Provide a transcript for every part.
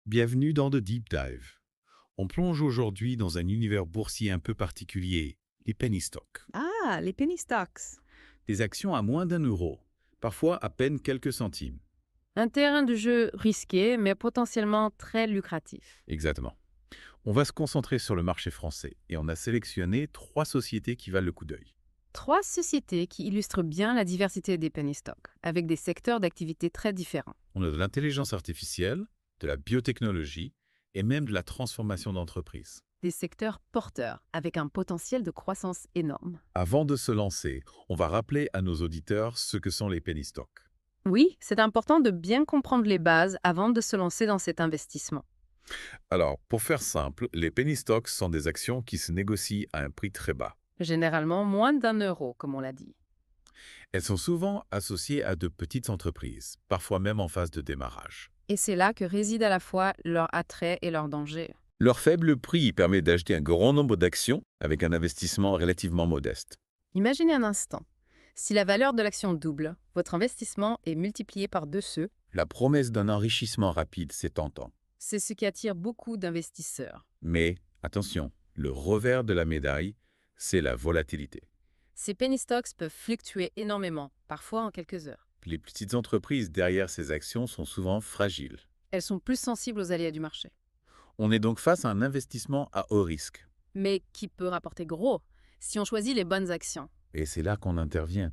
Bienvenue dans The Deep Dive. On plonge aujourd'hui dans un univers boursier un peu particulier, les penny stocks. Ah, les penny stocks. Des actions à moins d'1 euro, parfois à peine quelques centimes. Un terrain de jeu risqué, mais potentiellement très lucratif. Exactement. On va se concentrer sur le marché français et on a sélectionné 3 sociétés qui valent le coup d'œil. 3 sociétés qui illustrent bien la diversité des penny stocks, avec des secteurs d'activité très différents. On a de l'intelligence artificielle, de la biotechnologie et même de la transformation d'entreprises. Des secteurs porteurs, avec un potentiel de croissance énorme. Avant de se lancer, on va rappeler à nos auditeurs ce que sont les penny stocks. Oui, c'est important de bien comprendre les bases avant de se lancer dans cet investissement. Alors, pour faire simple, les penny stocks sont des actions qui se négocient à un prix très bas. Généralement moins d'1 euro, comme on l'a dit. Elles sont souvent associées à de petites entreprises, parfois même en phase de démarrage. Et c'est là que réside à la fois leur attrait et leur danger. Leur faible prix permet d'acheter un grand nombre d'actions avec un investissement relativement modeste. Imaginez un instant. Si la valeur de l'action double, votre investissement est multiplié par 2 ceux. La promesse d'un enrichissement rapide, c'est tentant. C'est ce qui attire beaucoup d'investisseurs. Mais, attention, le revers de la médaille, c'est la volatilité. Ces penny stocks peuvent fluctuer énormément, parfois en quelques heures. Les petites entreprises derrière ces actions sont souvent fragiles. Elles sont plus sensibles aux aléas du marché. On est donc face à un investissement à haut risque. Mais qui peut rapporter gros si on choisit les bonnes actions. Et c'est là qu'on intervient.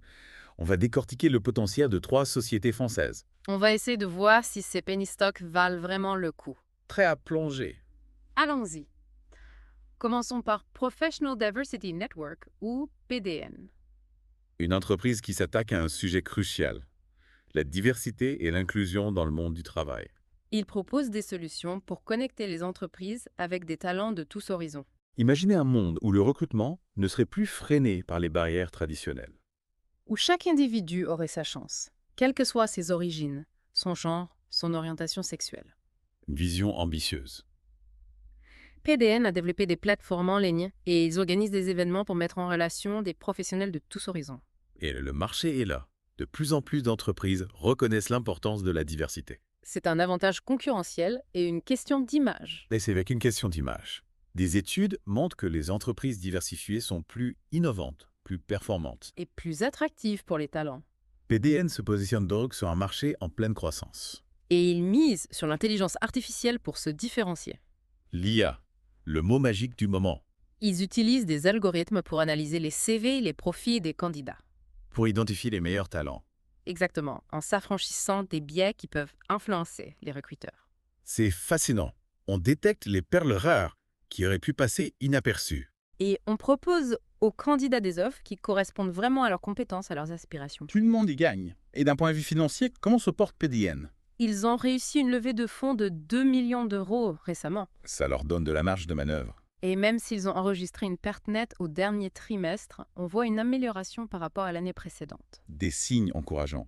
On va décortiquer le potentiel de 3 sociétés françaises. On va essayer de voir si ces penny stocks valent vraiment le coup. Prêts à plonger. Allons-y. Commençons par Professional Diversity Network ou PDN. Une entreprise qui s'attaque à un sujet crucial, la diversité et l'inclusion dans le monde du travail. Il propose des solutions pour connecter les entreprises avec des talents de tous horizons. Imaginez un monde où le recrutement ne serait plus freiné par les barrières traditionnelles. Où chaque individu aurait sa chance, quelles que soient ses origines, son genre, son orientation sexuelle. Une vision ambitieuse. PDN a développé des plateformes en ligne et ils organisent des événements pour mettre en relation des professionnels de tous horizons. Et le marché est là. De plus en plus d'entreprises reconnaissent l'importance de la diversité. C'est un avantage concurrentiel et une question d'image. Et c'est avec une question d'image. Des études montrent que les entreprises diversifiées sont plus innovantes, plus performantes. Et plus attractif pour les talents. PDN se positionne donc sur un marché en pleine croissance. Et ils misent sur l'intelligence artificielle pour se différencier. L'IA, le mot magique du moment, Ils utilisent des algorithmes pour analyser les CV et les profils des candidats. pour identifier les meilleurs talents. Exactement, en s'affranchissant des biais qui peuvent influencer les recruteurs. C'est fascinant. On détecte les perles rares qui auraient pu passer inaperçues. Et on propose aux candidats des offres qui correspondent vraiment à leurs compétences, à leurs aspirations. Tout le monde y gagne. Et d'un point de vue financier, comment se porte PDN? Ils ont réussi une levée de fonds de 2 millions d'euros récemment. Ça leur donne de la marge de manœuvre. Et même s'ils ont enregistré une perte nette au dernier trimestre, on voit une amélioration par rapport à l'année précédente. Des signes encourageants.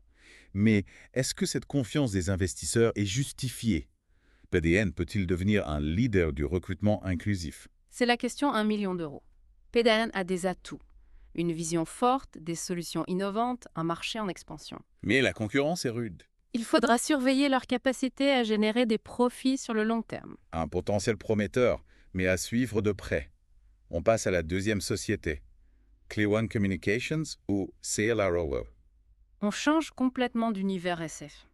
Mais est-ce que cette confiance des investisseurs est justifiée? PDN peut-il devenir un leader du recrutement inclusif? C'est la question 1 million d'euros. PDN a des atouts. Une vision forte, des solutions innovantes, un marché en expansion. Mais la concurrence est rude. Il faudra surveiller leur capacité à générer des profits sur le long terme. Un potentiel prometteur, mais à suivre de près. On passe à la deuxième société. Clear One Communications ou CLRO. On change complètement d'univers SF.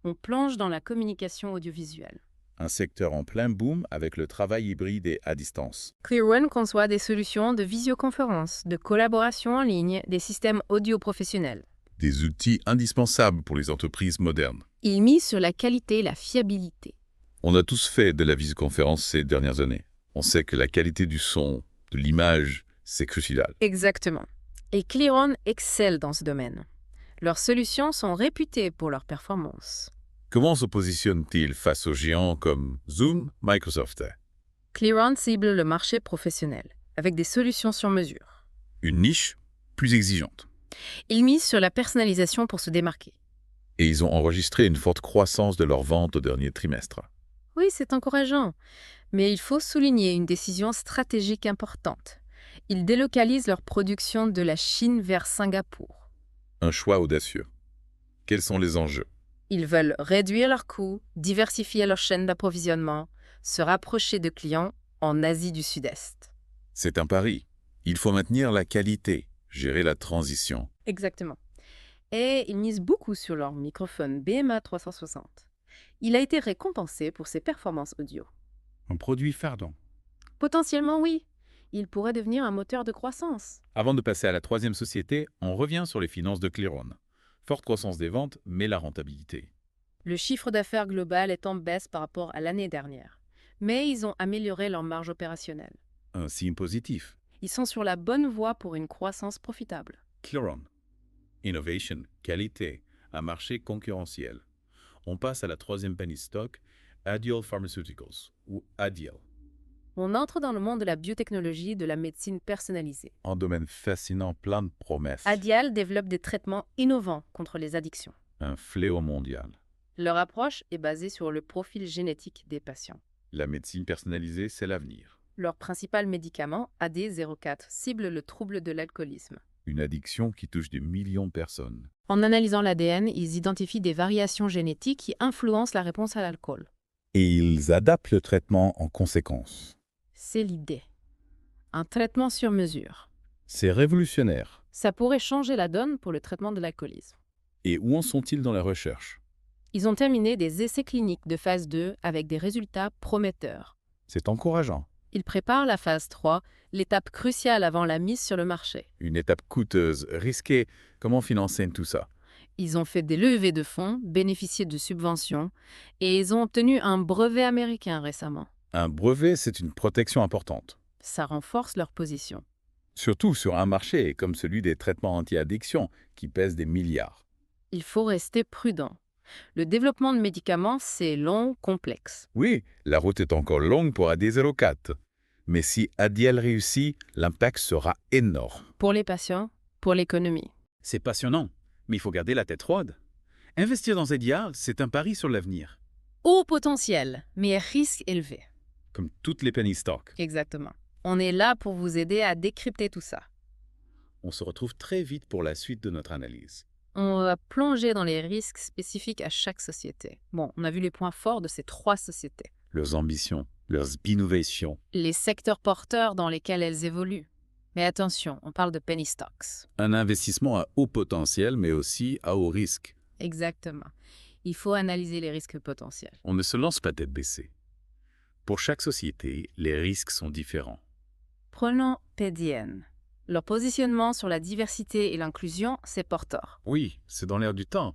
On plonge dans la communication audiovisuelle. Un secteur en plein boom avec le travail hybride et à distance. ClearOne conçoit des solutions de visioconférence, de collaboration en ligne, des systèmes audio professionnels. Des outils indispensables pour les entreprises modernes. Il mise sur la qualité et la fiabilité. On a tous fait de la visioconférence ces dernières années. On sait que la qualité du son, de l'image, c'est crucial. Exactement. Et ClearOne excelle dans ce domaine. Leurs solutions sont réputées pour leur performance. Comment se positionne-t-il face aux géants comme Zoom, Microsoft? ClearOne cible le marché professionnel, avec des solutions sur mesure. Une niche plus exigeante. Ils misent sur la personnalisation pour se démarquer. Et ils ont enregistré une forte croissance de leurs ventes au dernier trimestre. Oui, c'est encourageant. Mais il faut souligner une décision stratégique importante. Ils délocalisent leur production de la Chine vers Singapour. Un choix audacieux. Quels sont les enjeux? Ils veulent réduire leurs coûts, diversifier leur chaîne d'approvisionnement, se rapprocher de clients en Asie du Sud-Est. C'est un pari. Il faut maintenir la qualité, gérer la transition. Exactement. Et ils misent beaucoup sur leur microphone BMA 360. Il a été récompensé pour ses performances audio. Un produit phare donc. Potentiellement, oui. Il pourrait devenir un moteur de croissance. Avant de passer à la troisième société, on revient sur les finances de Clearon. Forte croissance des ventes, mais la rentabilité. Le chiffre d'affaires global est en baisse par rapport à l'année dernière. Mais ils ont amélioré leur marge opérationnelle. Un signe positif. Ils sont sur la bonne voie pour une croissance profitable. Clearon. Innovation, qualité, un marché concurrentiel. On passe à la troisième penny stock, Adial Pharmaceuticals, ou Adial. On entre dans le monde de la biotechnologie et de la médecine personnalisée. Un domaine fascinant, plein de promesses. Adial développe des traitements innovants contre les addictions. Un fléau mondial. Leur approche est basée sur le profil génétique des patients. La médecine personnalisée, c'est l'avenir. Leur principal médicament, AD04, cible le trouble de l'alcoolisme. Une addiction qui touche des millions de personnes. En analysant l'ADN, ils identifient des variations génétiques qui influencent la réponse à l'alcool. Et ils adaptent le traitement en conséquence. C'est l'idée. Un traitement sur mesure. C'est révolutionnaire. Ça pourrait changer la donne pour le traitement de l'alcoolisme. Et où en sont-ils dans la recherche? Ils ont terminé des essais cliniques de phase 2 avec des résultats prometteurs. C'est encourageant. Ils préparent la phase 3, l'étape cruciale avant la mise sur le marché. Une étape coûteuse, risquée. Comment financer tout ça? Ils ont fait des levées de fonds, bénéficié de subventions, et ils ont obtenu un brevet américain récemment. Un brevet, c'est une protection importante. Ça renforce leur position. Surtout sur un marché comme celui des traitements anti-addiction qui pèsent des milliards. Il faut rester prudent. Le développement de médicaments, c'est long, complexe. Oui, la route est encore longue pour AD04. Mais si Adial réussit, l'impact sera énorme. Pour les patients, pour l'économie. C'est passionnant, mais il faut garder la tête froide. Investir dans Adial, c'est un pari sur l'avenir. Haut potentiel, mais risque élevé. Comme toutes les penny stocks. Exactement. On est là pour vous aider à décrypter tout ça. On se retrouve très vite pour la suite de notre analyse. On va plonger dans les risques spécifiques à chaque société. Bon, on a vu les points forts de ces 3 sociétés. Leurs ambitions, leurs innovations. Les secteurs porteurs dans lesquels elles évoluent. Mais attention, on parle de penny stocks. Un investissement à haut potentiel, mais aussi à haut risque. Exactement. Il faut analyser les risques potentiels. On ne se lance pas tête baissée. Pour chaque société, les risques sont différents. Prenons PDN. Leur positionnement sur la diversité et l'inclusion, c'est porteur. Oui, c'est dans l'air du temps.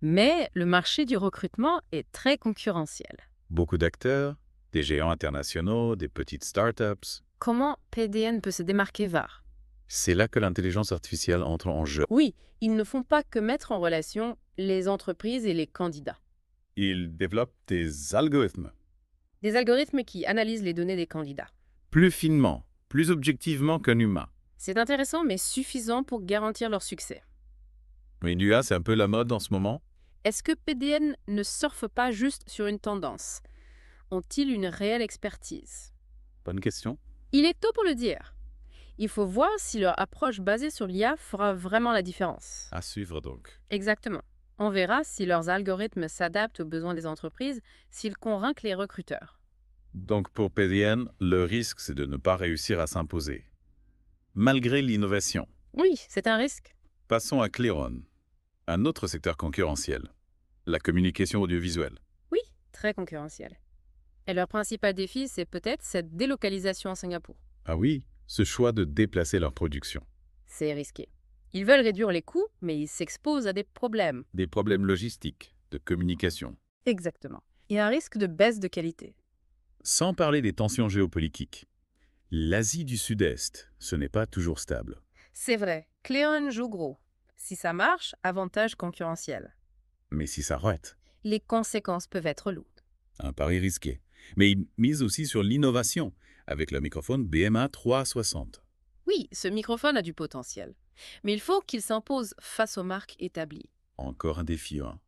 Mais le marché du recrutement est très concurrentiel. Beaucoup d'acteurs, des géants internationaux, des petites startups. Comment PDN peut se démarquer VAR? C'est là que l'intelligence artificielle entre en jeu. Oui, ils ne font pas que mettre en relation les entreprises et les candidats. Ils développent des algorithmes. Des algorithmes qui analysent les données des candidats. Plus finement, plus objectivement qu'un humain. C'est intéressant mais suffisant pour garantir leur succès. Mais l'IA, c'est un peu la mode en ce moment. Est-ce que PDN ne surfe pas juste sur une tendance? Ont-ils une réelle expertise? Bonne question. Il est tôt pour le dire. Il faut voir si leur approche basée sur l'IA fera vraiment la différence. À suivre donc. Exactement. On verra si leurs algorithmes s'adaptent aux besoins des entreprises, s'ils convainquent les recruteurs. Donc pour PDN, le risque, c'est de ne pas réussir à s'imposer. Malgré l'innovation. Oui, c'est un risque. Passons à Clearon, un autre secteur concurrentiel, la communication audiovisuelle. Oui, très concurrentiel. Et leur principal défi, c'est peut-être cette délocalisation à Singapour. Ah oui, ce choix de déplacer leur production. C'est risqué. Ils veulent réduire les coûts, mais ils s'exposent à des problèmes. Des problèmes logistiques, de communication. Exactement. Et un risque de baisse de qualité. Sans parler des tensions géopolitiques. L'Asie du Sud-Est, ce n'est pas toujours stable. C'est vrai, Clearon joue gros. Si ça marche, avantage concurrentiel. Mais si ça rate, Les conséquences peuvent être lourdes. un pari risqué. Mais il mise aussi sur l'innovation, avec le microphone BMA 360. Oui, ce microphone a du potentiel. Mais il faut qu'il s'impose face aux marques établies. Encore un défi, hein.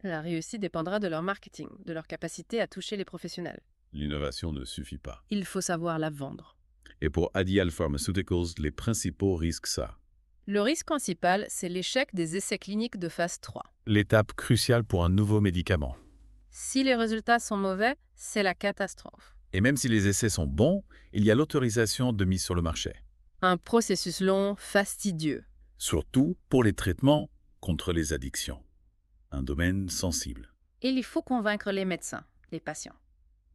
La réussite dépendra de leur marketing, de leur capacité à toucher les professionnels. L'innovation ne suffit pas. Il faut savoir la vendre. Et pour Adial Pharmaceuticals, les principaux risques ça. Le risque principal, c'est l'échec des essais cliniques de phase 3. L'étape cruciale pour un nouveau médicament. Si les résultats sont mauvais, c'est la catastrophe. Et même si les essais sont bons, il y a l'autorisation de mise sur le marché. Un processus long, fastidieux. Surtout pour les traitements contre les addictions. Un domaine sensible. Et il faut convaincre les médecins, les patients.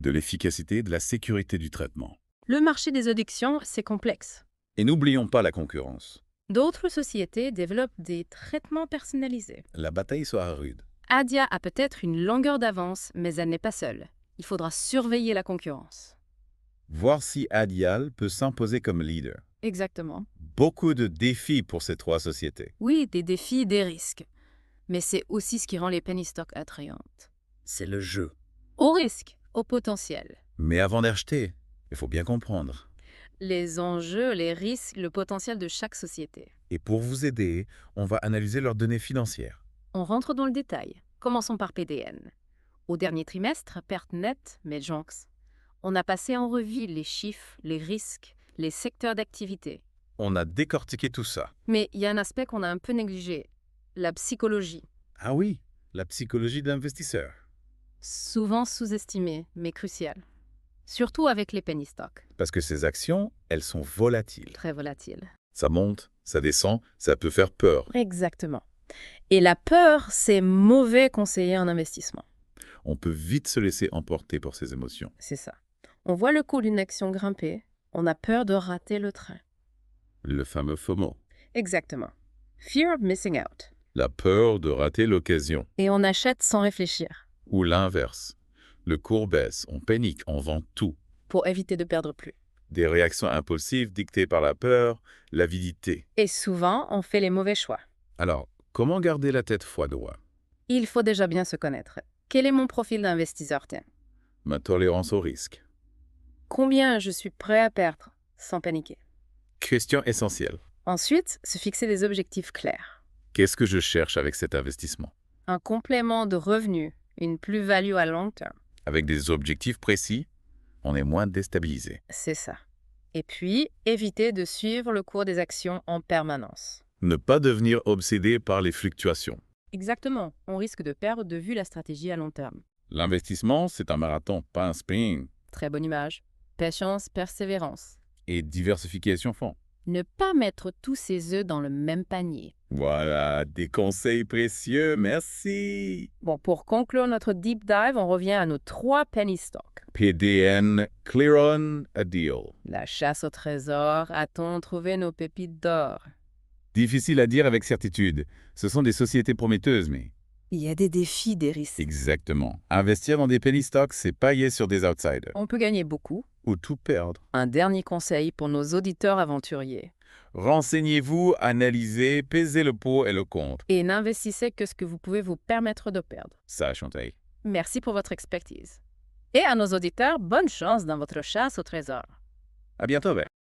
De l'efficacité et de la sécurité du traitement. Le marché des addictions, c'est complexe. Et n'oublions pas la concurrence. D'autres sociétés développent des traitements personnalisés. La bataille sera rude. Adia a peut-être une longueur d'avance, mais elle n'est pas seule. Il faudra surveiller la concurrence. Voir si Adial peut s'imposer comme leader. Exactement. Beaucoup de défis pour ces trois sociétés. Oui, des défis, des risques. Mais c'est aussi ce qui rend les penny stocks attrayantes. C'est le jeu. Au risque, au potentiel. Mais avant d'acheter, il faut bien comprendre. Les enjeux, les risques, le potentiel de chaque société. Et pour vous aider, on va analyser leurs données financières. On rentre dans le détail. Commençons par PDN. Au dernier trimestre, perte nette, Medjonks. On a passé en revue les chiffres, les risques, les secteurs d'activité. On a décortiqué tout ça. Mais il y a un aspect qu'on a un peu négligé, la psychologie. Ah oui, la psychologie de l'investisseur. Souvent sous-estimée, mais cruciale. Surtout avec les penny stocks, Parce que ces actions, elles sont volatiles. très volatiles. Ça monte, ça descend, ça peut faire peur. Exactement. Et la peur, c'est mauvais conseiller en investissement. On peut vite se laisser emporter par ces émotions. C'est ça. On voit le coût d'une action grimper, on a peur de rater le train. Le fameux FOMO. Exactement. Fear of missing out. La peur de rater l'occasion. Et on achète sans réfléchir, Ou l'inverse. Le cours baisse, on panique, on vend tout. pour éviter de perdre plus. Des réactions impulsives dictées par la peur, l'avidité. Et souvent, on fait les mauvais choix. Alors, comment garder la tête froide? Il faut déjà bien se connaître. Quel est mon profil d'investisseur, tiens? Ma tolérance au risque. Combien je suis prêt à perdre, sans paniquer? Question essentielle. Ensuite, se fixer des objectifs clairs. Qu'est-ce que je cherche avec cet investissement? Un complément de revenus, une plus-value à long terme. Avec des objectifs précis, on est moins déstabilisé. C'est ça. Et puis, éviter de suivre le cours des actions en permanence. Ne pas devenir obsédé par les fluctuations. Exactement. On risque de perdre de vue la stratégie à long terme. L'investissement, c'est un marathon, pas un sprint. Très bonne image. Patience, persévérance. Et diversification fond. Ne pas mettre tous ses œufs dans le même panier. Voilà, des conseils précieux, merci. Bon, pour conclure notre deep dive, on revient à nos 3 penny stocks. PDN, Clearon, a deal. La chasse au trésor, a-t-on trouvé nos pépites d'or? Difficile à dire avec certitude. Ce sont des sociétés prometteuses, mais... Il y a des défis, des risques. Exactement. Investir dans des penny stocks, c'est parier sur des outsiders. On peut gagner beaucoup. Ou tout perdre. Un dernier conseil pour nos auditeurs aventuriers. Renseignez-vous, analysez, pesez le pour et le contre. Et n'investissez que ce que vous pouvez vous permettre de perdre. Ça, Chantal. Merci pour votre expertise. Et à nos auditeurs, bonne chance dans votre chasse au trésor. À bientôt, Ben.